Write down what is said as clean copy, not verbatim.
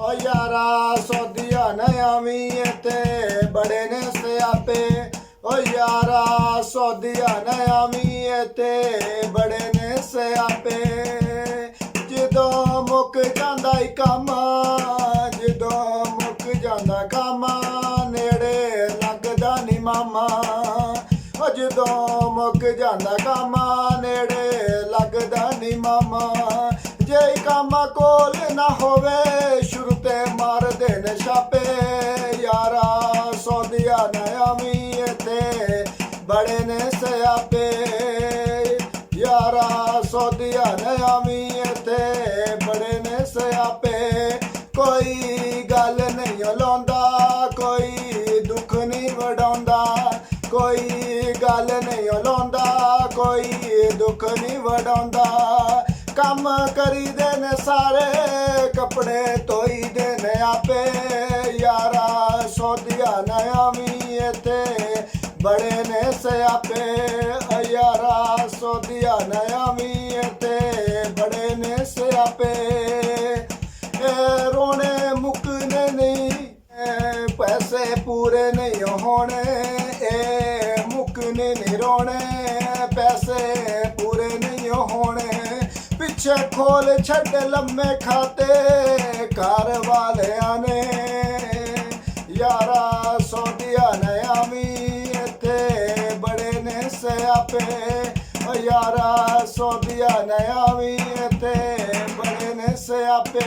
ਓ ਯਾਰਾ ਸੌਦੀਆਂ ਨਾ ਆਵੀਂ ਤੇ ਬੜੇ ਨੇ ਸਿਆਪੇ। ਓ ਯਾਰਾ ਸੌਦੀਆਂ ਨਾ ਆਵੀਂ ਤੇ ਬੜੇ ਨੇ ਸਿਆਪੇ। ਜਦੋਂ ਮੁੱਕ ਜਾਂਦਾ ਈ ਕੰਮ, ਜਦੋਂ ਮੁੱਕ ਜਾਂਦਾ ਕੰਮ, ਨੇੜੇ ਲੱਗਦਾ ਨੀ ਮਾਮਾ। ਓ ਜਦੋਂ ਮੁੱਕ ਜਾਂਦਾ ਕੰਮ, ਨੇੜੇ ਲੱਗਦਾ ਨੀ ਮਾਮਾ। ਜੇ ਕੰਮ ਕੋਲ ਨਾ ਹੋਵੇ ਸ਼ੁਰੂ ਤੇ ਮਾਰਦੇ ਨੇ ਛਾਪੇ। ਯਾਰਾ ਸੌਦੀਆਂ ਨਾ ਆਵੀਂ ਤੇ ਬੜੇ ਨੇ ਸਿਆਪੇ। ਯਾਰਾ ਸੌਦੀਆਂ ਨਾ ਆਵੀਂ ਤੇ ਬੜੇ ਨੇ ਸਿਆਪੇ। ਕੋਈ ਗੱਲ ਨਹੀਂ ਲਾਉਂਦਾ, ਕੋਈ ਦੁੱਖ ਨਹੀਂ ਵਡਾਉਂਦਾ, ਕੋਈ ਗੱਲ ਨਹੀਂ ਲਾਉਂਦਾ, ਕੋਈ ਦੁੱਖ ਨਹੀਂ ਵਡਾਉਂਦਾ। ਕੰਮ ਕਰੀਦੇ ਨੇ ਸਾਰੇ, ਕੱਪੜੇ ਧੋਈਦੇ ਨੇ ਆਪੇ। ਯਾਰਾ ਸੌਦੀਆਂ ਨਾ ਆਵੀਂ ਤੇ ਬੜੇ ਨੇ ਸਿਆਪੇ। ਯਾਰਾ ਸੌਦੀਆਂ ਨਾ ਆਵੀਂ ਤੇ ਬੜੇ ਨੇ ਸਿਆਪੇ। ਰੋਣੇ ਮੁੱਕਣੇ ਨਹੀਂ, ਪੈਸੇ ਪੂਰੇ ਨਹੀਂ ਹੋਣੇ। ਮੁੱਕਣੇ ਨਹੀਂ ਰੋਣੇ, ਪੈਸੇ ਪੂਰੇ ਨਹੀਂ ਹੋਣੇ। ਪਿੱਛੇ ਖੋਲ ਛੱਡ ਲੰਮੇ ਖਾਤੇ ਘਰ ਵਾਲਿਆਂ ਨੇ। ਯਾਰਾ ਸੌਦੀਆਂ ਨਾ ਆਵੀਂ ਤੇ ਬੜੇ ਨੇ ਸਿਆਪੇ। ਯਾਰਾ ਸੌਦੀਆਂ ਨਾ ਆਵੀਂ ਤੇ ਬੜੇ ਨੇ ਸਿਆਪੇ।